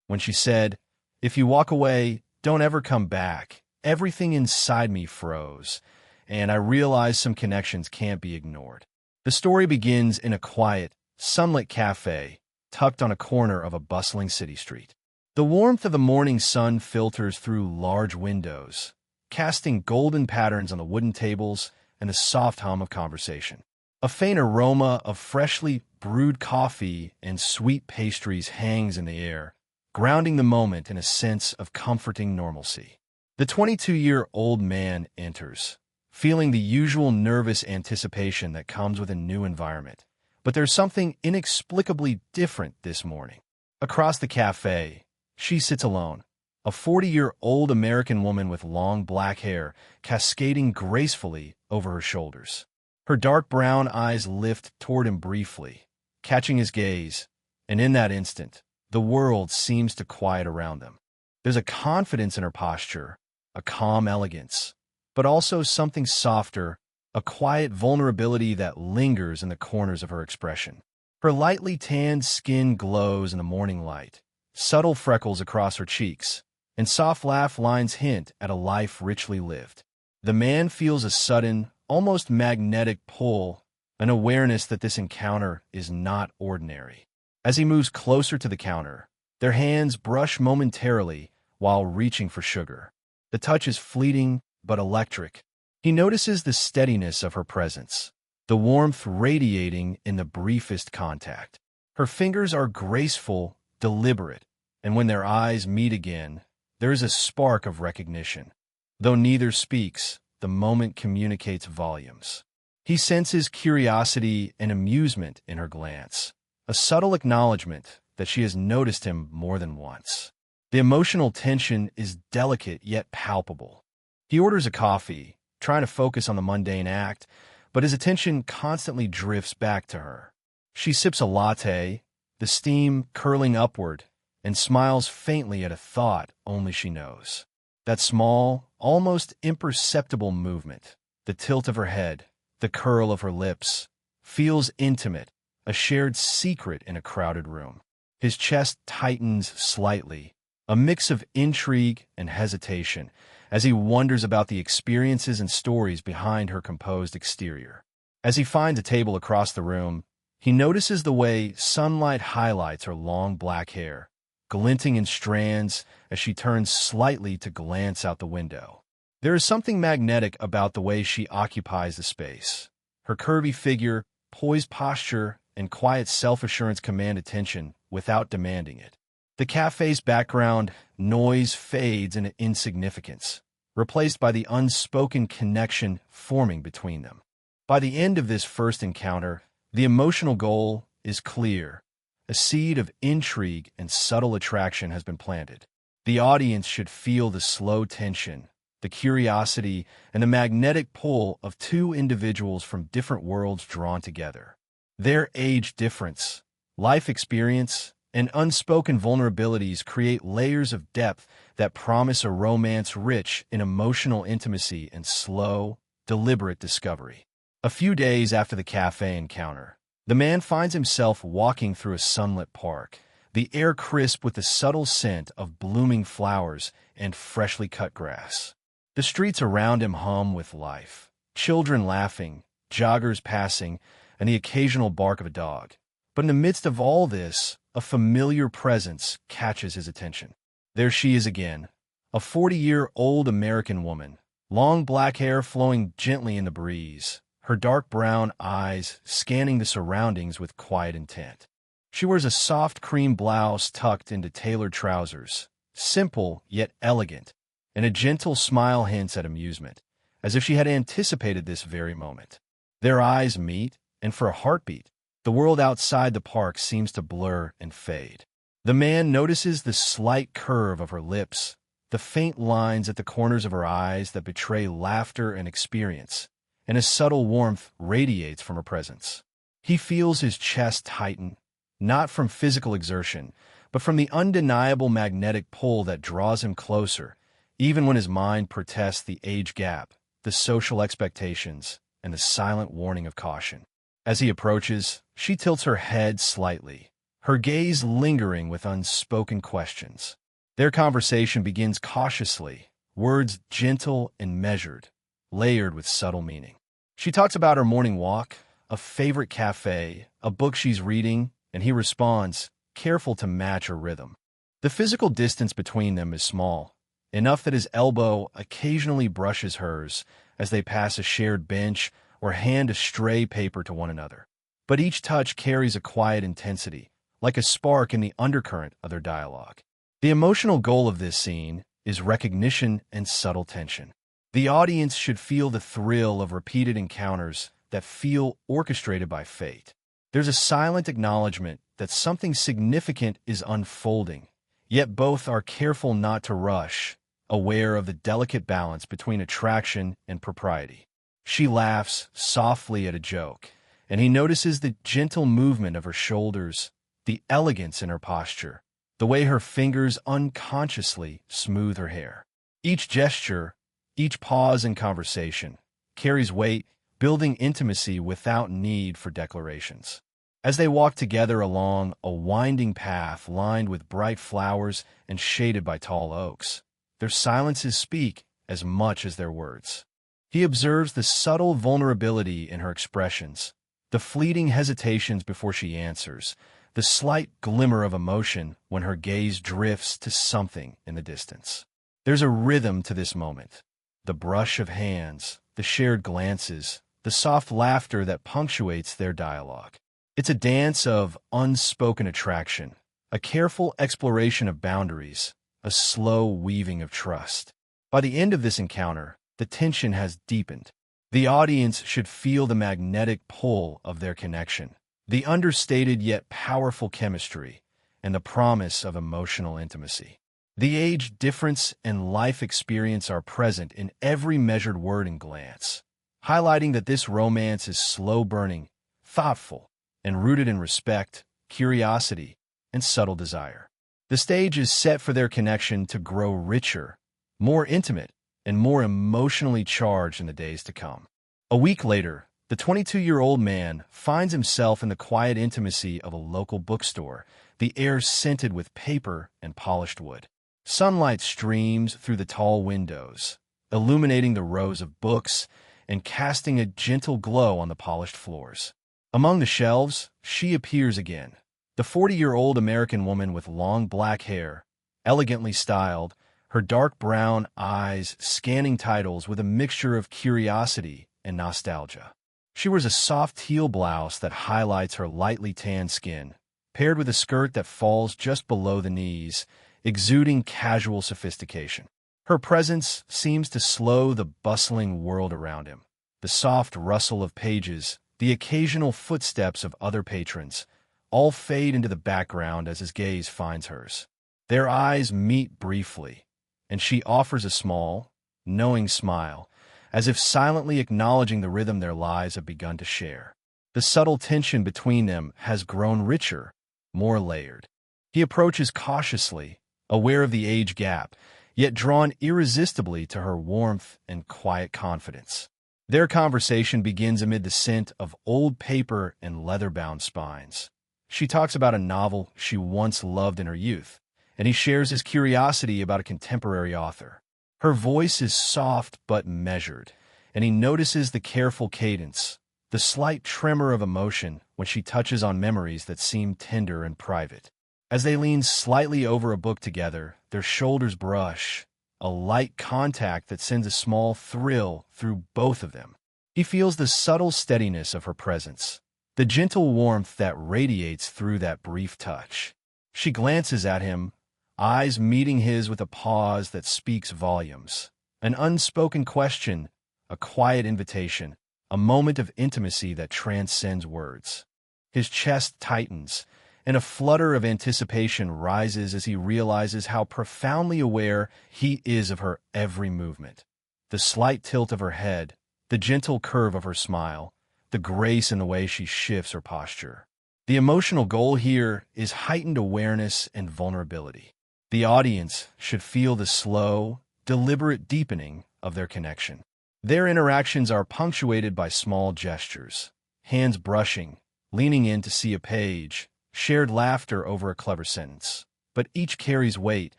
When she said, "If you walk away, don't ever come back," everything inside me froze, and I realized some connections can't be ignored. The story begins in a quiet, sunlit cafe, tucked on a corner of a bustling city street. The warmth of the morning sun filters through large windows, casting golden patterns on the wooden tables and the soft hum of conversation. A faint aroma of freshly brewed coffee and sweet pastries hangs in the air, grounding the moment in a sense of comforting normalcy. The 22-year-old man enters, feeling the usual nervous anticipation that comes with a new environment. But there's something inexplicably different this morning. Across the cafe, she sits alone, a 40-year-old American woman with long black hair cascading gracefully over her shoulders. Her dark brown eyes lift toward him briefly, catching his gaze, and in that instant, the world seems to quiet around them. There's a confidence in her posture, a calm elegance, but also something softer, a quiet vulnerability that lingers in the corners of her expression. Her lightly tanned skin glows in the morning light, subtle freckles across her cheeks, and soft laugh lines hint at a life richly lived. The man feels a sudden, almost magnetic pull, an awareness that this encounter is not ordinary. As he moves closer to the counter, their hands brush momentarily while reaching for sugar. The touch is fleeting but electric. He notices the steadiness of her presence, the warmth radiating in the briefest contact. Her fingers are graceful, deliberate, and when their eyes meet again, there is a spark of recognition. Though neither speaks, the moment communicates volumes. He senses curiosity and amusement in her glance, a subtle acknowledgement that she has noticed him more than once. The emotional tension is delicate yet palpable. He orders a coffee, trying to focus on the mundane act, but his attention constantly drifts back to her. She sips a latte, the steam curling upward, and smiles faintly at a thought only she knows. That small, almost imperceptible movement, the tilt of her head, the curl of her lips, feels intimate, a shared secret in a crowded room. His chest tightens slightly, a mix of intrigue and hesitation, as he wonders about the experiences and stories behind her composed exterior. As he finds a table across the room, he notices the way sunlight highlights her long black hair, glinting in strands as she turns slightly to glance out the window. There is something magnetic about the way she occupies the space. Her curvy figure, poised posture, and quiet self-assurance command attention without demanding it. The cafe's background noise fades into insignificance, replaced by the unspoken connection forming between them. By the end of this first encounter, the emotional goal is clear. A seed of intrigue and subtle attraction has been planted. The audience should feel the slow tension, the curiosity, and the magnetic pull of two individuals from different worlds drawn together. Their age difference, life experience, and unspoken vulnerabilities create layers of depth that promise a romance rich in emotional intimacy and slow, deliberate discovery. A few days after the cafe encounter, the man finds himself walking through a sunlit park, the air crisp with the subtle scent of blooming flowers and freshly cut grass. The streets around him hum with life, children laughing, joggers passing, and the occasional bark of a dog. But in the midst of all this, a familiar presence catches his attention. There she is again, a 40-year-old American woman, long black hair flowing gently in the breeze, her dark brown eyes scanning the surroundings with quiet intent. She wears a soft cream blouse tucked into tailored trousers, simple yet elegant, and a gentle smile hints at amusement, as if she had anticipated this very moment. Their eyes meet, and for a heartbeat, the world outside the park seems to blur and fade. The man notices the slight curve of her lips, the faint lines at the corners of her eyes that betray laughter and experience, and a subtle warmth radiates from her presence. He feels his chest tighten, not from physical exertion, but from the undeniable magnetic pull that draws him closer, even when his mind protests the age gap, the social expectations, and the silent warning of caution. As he approaches, she tilts her head slightly, her gaze lingering with unspoken questions. Their conversation begins cautiously, words gentle and measured, layered with subtle meaning. She talks about her morning walk, a favorite cafe, a book she's reading, and he responds, careful to match her rhythm. The physical distance between them is small, enough that his elbow occasionally brushes hers as they pass a shared bench or hand a stray paper to one another. But each touch carries a quiet intensity, like a spark in the undercurrent of their dialogue. The emotional goal of this scene is recognition and subtle tension. The audience should feel the thrill of repeated encounters that feel orchestrated by fate. There's a silent acknowledgement that something significant is unfolding, yet both are careful not to rush, aware of the delicate balance between attraction and propriety. She laughs softly at a joke, and he notices the gentle movement of her shoulders, the elegance in her posture, the way her fingers unconsciously smooth her hair. Each gesture, each pause in conversation, carries weight, building intimacy without need for declarations. As they walk together along a winding path lined with bright flowers and shaded by tall oaks, their silences speak as much as their words. He observes the subtle vulnerability in her expressions, the fleeting hesitations before she answers, the slight glimmer of emotion when her gaze drifts to something in the distance. There's a rhythm to this moment. The brush of hands, the shared glances, the soft laughter that punctuates their dialogue. It's a dance of unspoken attraction, a careful exploration of boundaries, a slow weaving of trust. By the end of this encounter, the tension has deepened. The audience should feel the magnetic pull of their connection, the understated yet powerful chemistry, and the promise of emotional intimacy. The age difference and life experience are present in every measured word and glance, highlighting that this romance is slow-burning, thoughtful, and rooted in respect, curiosity, and subtle desire. The stage is set for their connection to grow richer, more intimate, and more emotionally charged in the days to come. A week later, the 22-year-old man finds himself in the quiet intimacy of a local bookstore, the air scented with paper and polished wood. Sunlight streams through the tall windows, illuminating the rows of books and casting a gentle glow on the polished floors. Among the shelves, she appears again, the 40-year-old American woman with long black hair, elegantly styled, her dark brown eyes scanning titles with a mixture of curiosity and nostalgia. She wears a soft teal blouse that highlights her lightly tanned skin, paired with a skirt that falls just below the knees, exuding casual sophistication. Her presence seems to slow the bustling world around him. The soft rustle of pages, the occasional footsteps of other patrons, all fade into the background as his gaze finds hers. Their eyes meet briefly, and she offers a small, knowing smile, as if silently acknowledging the rhythm their lives have begun to share. The subtle tension between them has grown richer, more layered. He approaches cautiously, aware of the age gap, yet drawn irresistibly to her warmth and quiet confidence. Their conversation begins amid the scent of old paper and leather-bound spines. She talks about a novel she once loved in her youth, and he shares his curiosity about a contemporary author. Her voice is soft but measured, and he notices the careful cadence, the slight tremor of emotion when she touches on memories that seem tender and private. As they lean slightly over a book together, their shoulders brush, a light contact that sends a small thrill through both of them. He feels the subtle steadiness of her presence, the gentle warmth that radiates through that brief touch. She glances at him, eyes meeting his with a pause that speaks volumes. An unspoken question, a quiet invitation, a moment of intimacy that transcends words. His chest tightens, and a flutter of anticipation rises as he realizes how profoundly aware he is of her every movement. The slight tilt of her head, the gentle curve of her smile, the grace in the way she shifts her posture. The emotional goal here is heightened awareness and vulnerability. The audience should feel the slow, deliberate deepening of their connection. Their interactions are punctuated by small gestures, hands brushing, leaning in to see a page, shared laughter over a clever sentence. But each carries weight,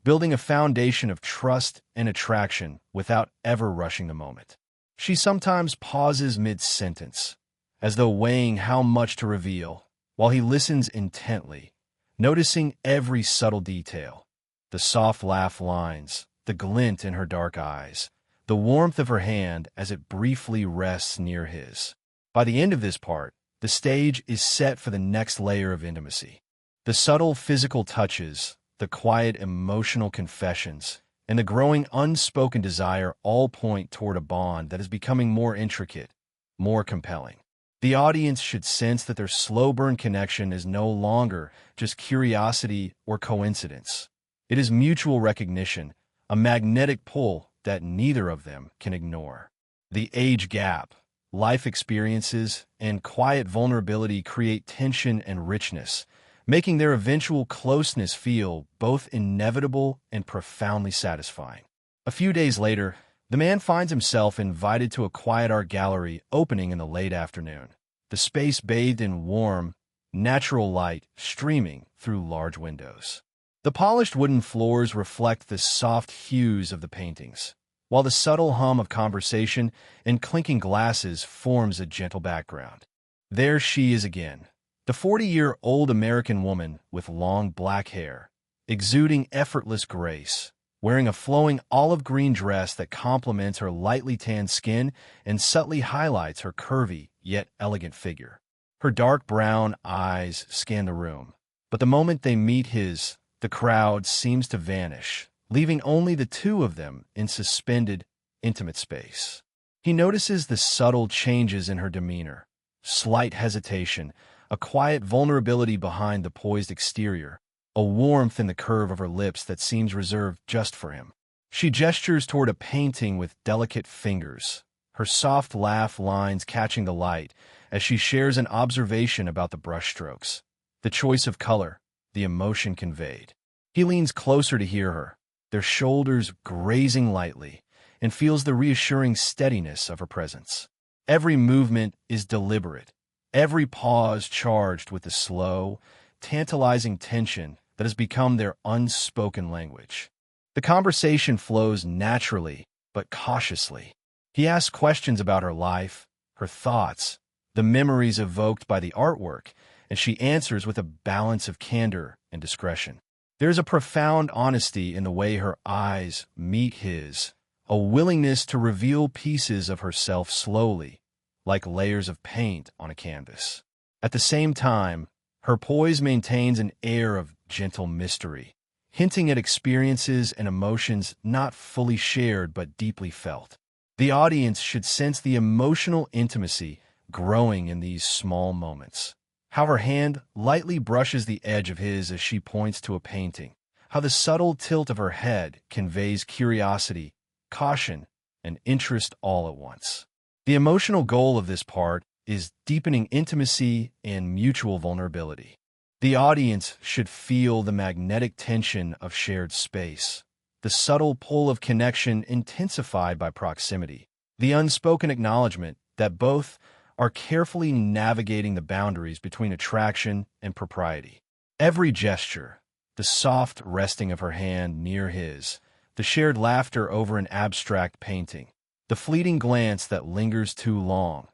building a foundation of trust and attraction without ever rushing the moment. She sometimes pauses mid-sentence, as though weighing how much to reveal, while he listens intently, noticing every subtle detail: the soft laugh lines, the glint in her dark eyes, the warmth of her hand as it briefly rests near his. By the end of this part, the stage is set for the next layer of intimacy. The subtle physical touches, the quiet emotional confessions, and the growing unspoken desire all point toward a bond that is becoming more intricate, more compelling. The audience should sense that their slow-burn connection is no longer just curiosity or coincidence. It is mutual recognition, a magnetic pull that neither of them can ignore. The age gap, life experiences, and quiet vulnerability create tension and richness, making their eventual closeness feel both inevitable and profoundly satisfying. A few days later, the man finds himself invited to a quiet art gallery opening in the late afternoon, the space bathed in warm, natural light streaming through large windows. The polished wooden floors reflect the soft hues of the paintings, while the subtle hum of conversation and clinking glasses forms a gentle background. There she is again, the 40-year-old American woman with long black hair, exuding effortless grace, wearing a flowing olive-green dress that complements her lightly tanned skin and subtly highlights her curvy yet elegant figure. Her dark brown eyes scan the room, but the moment they meet his, the crowd seems to vanish, leaving only the two of them in suspended, intimate space. He notices the subtle changes in her demeanor, slight hesitation, a quiet vulnerability behind the poised exterior, a warmth in the curve of her lips that seems reserved just for him. She gestures toward a painting with delicate fingers, her soft laugh lines catching the light as she shares an observation about the brushstrokes, the choice of color, the emotion conveyed. He leans closer to hear her, their shoulders grazing lightly, and feels the reassuring steadiness of her presence. Every movement is deliberate, every pause charged with the slow, tantalizing tension that has become their unspoken language. The conversation flows naturally, but cautiously. He asks questions about her life, her thoughts, the memories evoked by the artwork, and she answers with a balance of candor and discretion. There's a profound honesty in the way her eyes meet his, a willingness to reveal pieces of herself slowly, like layers of paint on a canvas. At the same time, her poise maintains an air of gentle mystery, hinting at experiences and emotions not fully shared but deeply felt. The audience should sense the emotional intimacy growing in these small moments. How her hand lightly brushes the edge of his as she points to a painting. How the subtle tilt of her head conveys curiosity, caution, and interest all at once. The emotional goal of this part is deepening intimacy and mutual vulnerability. The audience should feel the magnetic tension of shared space, the subtle pull of connection intensified by proximity, the unspoken acknowledgement that both are carefully navigating the boundaries between attraction and propriety. Every gesture, the soft resting of her hand near his, the shared laughter over an abstract painting, the fleeting glance that lingers too long,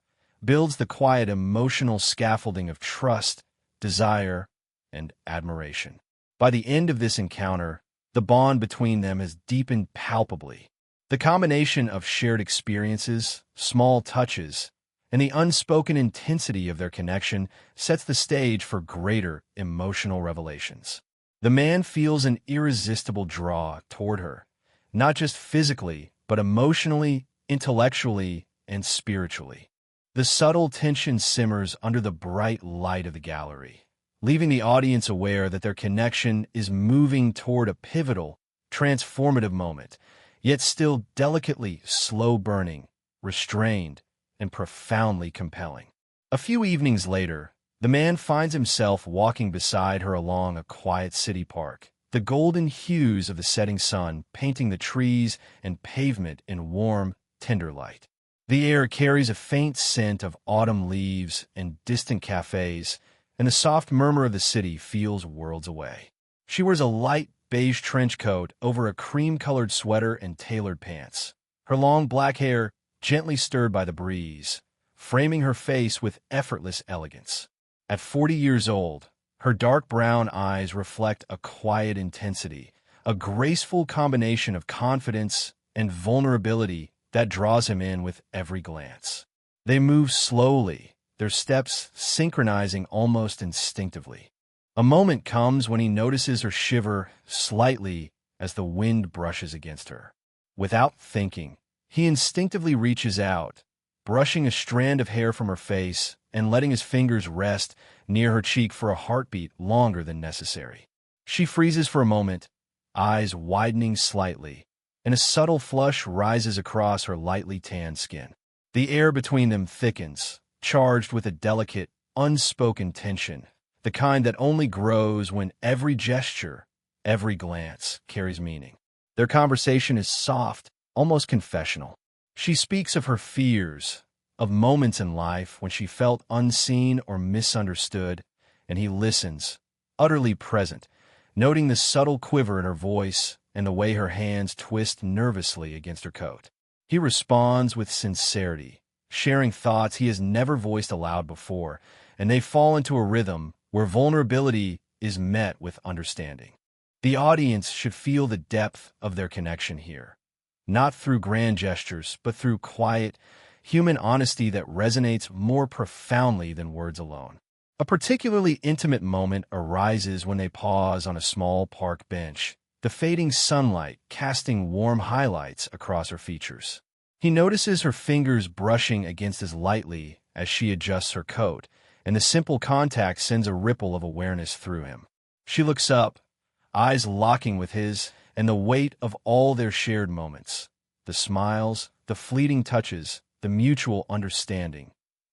builds the quiet emotional scaffolding of trust, desire, and admiration. By the end of this encounter, the bond between them has deepened palpably. The combination of shared experiences, small touches, and the unspoken intensity of their connection sets the stage for greater emotional revelations. The man feels an irresistible draw toward her, not just physically, but emotionally, intellectually, and spiritually. The subtle tension simmers under the bright light of the gallery, leaving the audience aware that their connection is moving toward a pivotal, transformative moment, yet still delicately slow-burning, restrained, and profoundly compelling. A few evenings later, the man finds himself walking beside her along a quiet city park, the golden hues of the setting sun painting the trees and pavement in warm, tender light. The air carries a faint scent of autumn leaves and distant cafes, and the soft murmur of the city feels worlds away. She wears a light beige trench coat over a cream-colored sweater and tailored pants, her long black hair gently stirred by the breeze, framing her face with effortless elegance. At 40 years old, her dark brown eyes reflect a quiet intensity, a graceful combination of confidence and vulnerability that draws him in with every glance. They move slowly, their steps synchronizing almost instinctively. A moment comes when he notices her shiver slightly as the wind brushes against her. Without thinking, he instinctively reaches out, brushing a strand of hair from her face and letting his fingers rest near her cheek for a heartbeat longer than necessary. She freezes for a moment, eyes widening slightly, and a subtle flush rises across her lightly tanned skin. The air between them thickens, charged with a delicate, unspoken tension, the kind that only grows when every gesture, every glance carries meaning. Their conversation is soft, almost confessional. She speaks of her fears, of moments in life when she felt unseen or misunderstood, and he listens, utterly present, noting the subtle quiver in her voice and the way her hands twist nervously against her coat. He responds with sincerity, sharing thoughts he has never voiced aloud before, and they fall into a rhythm where vulnerability is met with understanding. The audience should feel the depth of their connection here, not through grand gestures, but through quiet, human honesty that resonates more profoundly than words alone. A particularly intimate moment arises when they pause on a small park bench, the fading sunlight casting warm highlights across her features. He notices her fingers brushing against as lightly as she adjusts her coat, and the simple contact sends a ripple of awareness through him. She looks up, eyes locking with his, and the weight of all their shared moments, the smiles, the fleeting touches, the mutual understanding,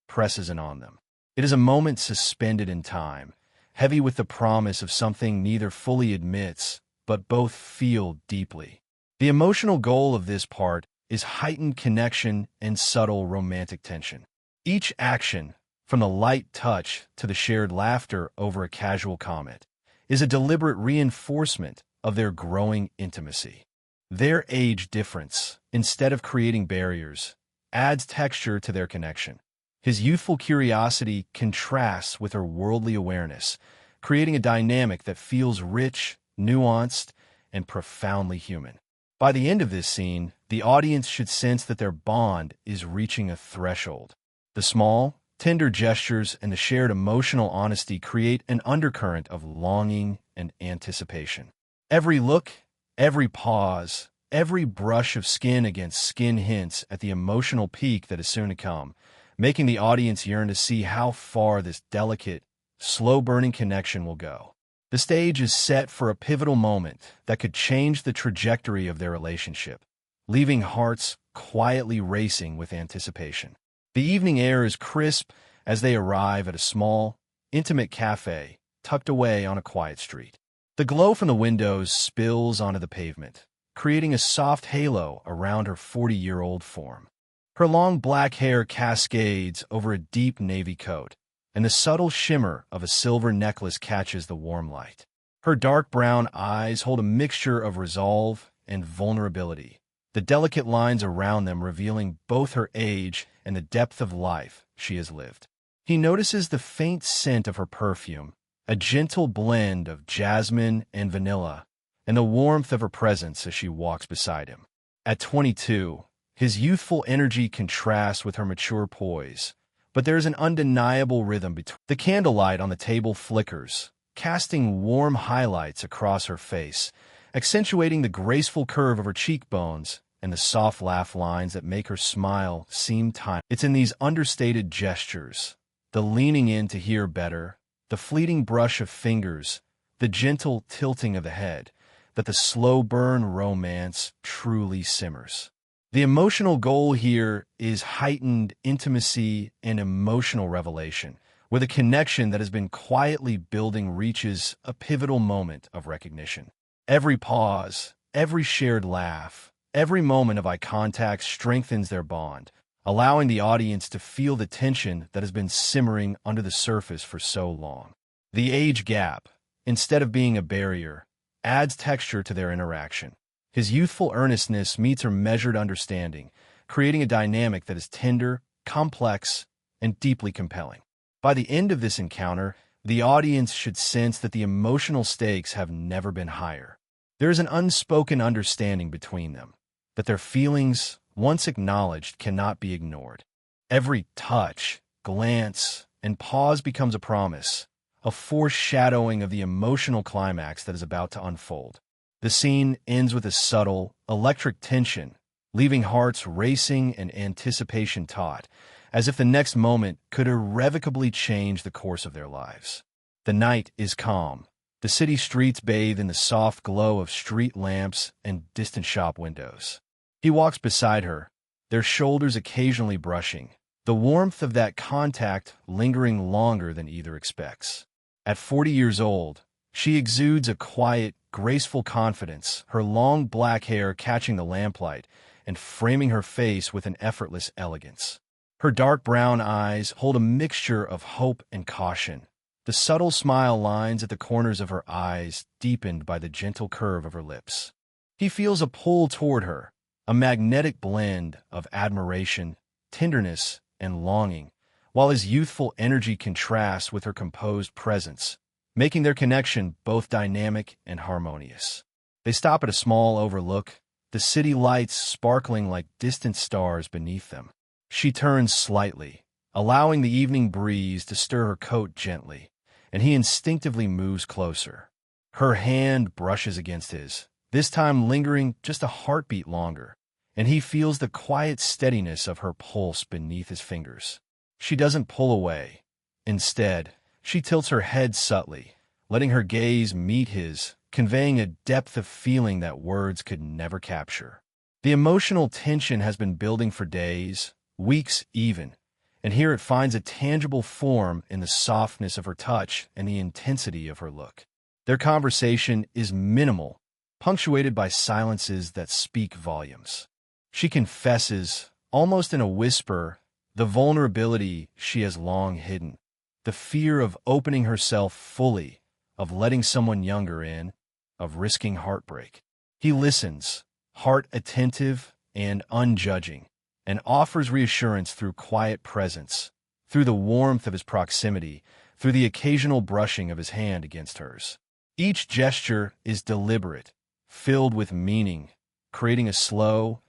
presses in on them. It is a moment suspended in time, heavy with the promise of something neither fully admits, but both feel deeply. The emotional goal of this part is heightened connection and subtle romantic tension. Each action, from the light touch to the shared laughter over a casual comment, is a deliberate reinforcement of their growing intimacy. Their age difference, instead of creating barriers, adds texture to their connection. His youthful curiosity contrasts with her worldly awareness, creating a dynamic that feels rich, nuanced, and profoundly human. By the end of this scene, the audience should sense that their bond is reaching a threshold. The small, tender gestures and the shared emotional honesty create an undercurrent of longing and anticipation. Every look, every pause, every brush of skin against skin hints at the emotional peak that is soon to come, making the audience yearn to see how far this delicate, slow-burning connection will go. The stage is set for a pivotal moment that could change the trajectory of their relationship, leaving hearts quietly racing with anticipation. The evening air is crisp as they arrive at a small, intimate cafe tucked away on a quiet street. The glow from the windows spills onto the pavement, creating a soft halo around her 40-year-old form. Her long black hair cascades over a deep navy coat, and the subtle shimmer of a silver necklace catches the warm light. Her dark brown eyes hold a mixture of resolve and vulnerability, the delicate lines around them revealing both her age and the depth of life she has lived. He notices the faint scent of her perfume, a gentle blend of jasmine and vanilla, and the warmth of her presence as she walks beside him. At 22, his youthful energy contrasts with her mature poise, but there is an undeniable rhythm between. The candlelight on the table flickers, casting warm highlights across her face, accentuating the graceful curve of her cheekbones and the soft laugh lines that make her smile seem timeless. It's in these understated gestures, the leaning in to hear better, the fleeting brush of fingers, the gentle tilting of the head, that the slow burn romance truly simmers. The emotional goal here is heightened intimacy and emotional revelation, where the connection that has been quietly building reaches a pivotal moment of recognition. Every pause, every shared laugh, every moment of eye contact strengthens their bond, allowing the audience to feel the tension that has been simmering under the surface for so long. The age gap, instead of being a barrier, adds texture to their interaction. His youthful earnestness meets her measured understanding, creating a dynamic that is tender, complex, and deeply compelling. By the end of this encounter, the audience should sense that the emotional stakes have never been higher. There is an unspoken understanding between them, that their feelings, once acknowledged, cannot be ignored. Every touch, glance, and pause becomes a promise, a foreshadowing of the emotional climax that is about to unfold. The scene ends with a subtle, electric tension, leaving hearts racing and anticipation taut, as if the next moment could irrevocably change the course of their lives. The night is calm. The city streets bathe in the soft glow of street lamps and distant shop windows. He walks beside her, their shoulders occasionally brushing, the warmth of that contact lingering longer than either expects. At 40 years old, she exudes a quiet, graceful confidence, her long black hair catching the lamplight and framing her face with an effortless elegance. Her dark brown eyes hold a mixture of hope and caution, the subtle smile lines at the corners of her eyes deepened by the gentle curve of her lips. He feels a pull toward her, a magnetic blend of admiration, tenderness, and longing, while his youthful energy contrasts with her composed presence, making their connection both dynamic and harmonious. They stop at a small overlook, the city lights sparkling like distant stars beneath them. She turns slightly, allowing the evening breeze to stir her coat gently, and he instinctively moves closer. Her hand brushes against his, this time lingering just a heartbeat longer, and he feels the quiet steadiness of her pulse beneath his fingers. She doesn't pull away. Instead, she tilts her head subtly, letting her gaze meet his, conveying a depth of feeling that words could never capture. The emotional tension has been building for days, weeks even, and here it finds a tangible form in the softness of her touch and the intensity of her look. Their conversation is minimal, punctuated by silences that speak volumes. She confesses, almost in a whisper, the vulnerability she has long hidden, the fear of opening herself fully, of letting someone younger in, of risking heartbreak. He listens, heart attentive and unjudging, and offers reassurance through quiet presence, through the warmth of his proximity, through the occasional brushing of his hand against hers. Each gesture is deliberate, filled with meaning, creating a slow,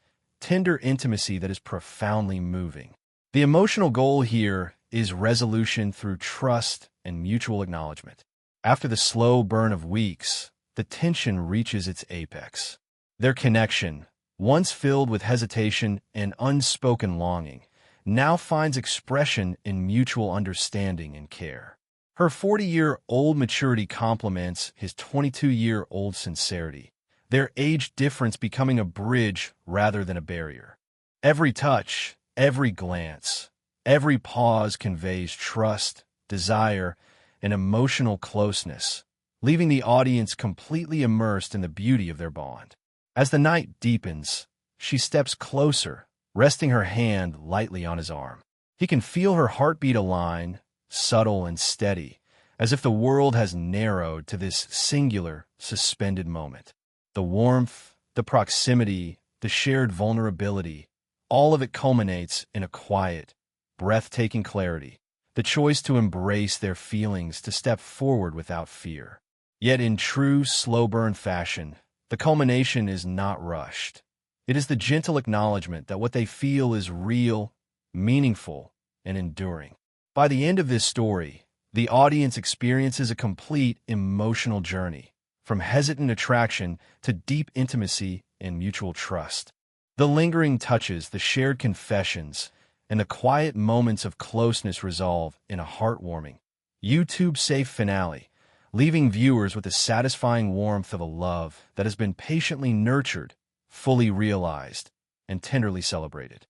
tender intimacy that is profoundly moving. The emotional goal here is resolution through trust and mutual acknowledgement. After the slow burn of weeks, the tension reaches its apex. Their connection, once filled with hesitation and unspoken longing, now finds expression in mutual understanding and care. Her 40-year-old maturity complements his 22-year-old sincerity, their age difference becoming a bridge rather than a barrier. Every touch, every glance, every pause conveys trust, desire, and emotional closeness, leaving the audience completely immersed in the beauty of their bond. As the night deepens, she steps closer, resting her hand lightly on his arm. He can feel her heartbeat align, subtle and steady, as if the world has narrowed to this singular, suspended moment. The warmth, the proximity, the shared vulnerability, all of it culminates in a quiet, breathtaking clarity, the choice to embrace their feelings, to step forward without fear. Yet in true slow-burn fashion, the culmination is not rushed. It is the gentle acknowledgement that what they feel is real, meaningful, and enduring. By the end of this story, the audience experiences a complete emotional journey, from hesitant attraction to deep intimacy and mutual trust. The lingering touches, the shared confessions, and the quiet moments of closeness resolve in a heartwarming, YouTube-safe finale, leaving viewers with the satisfying warmth of a love that has been patiently nurtured, fully realized, and tenderly celebrated.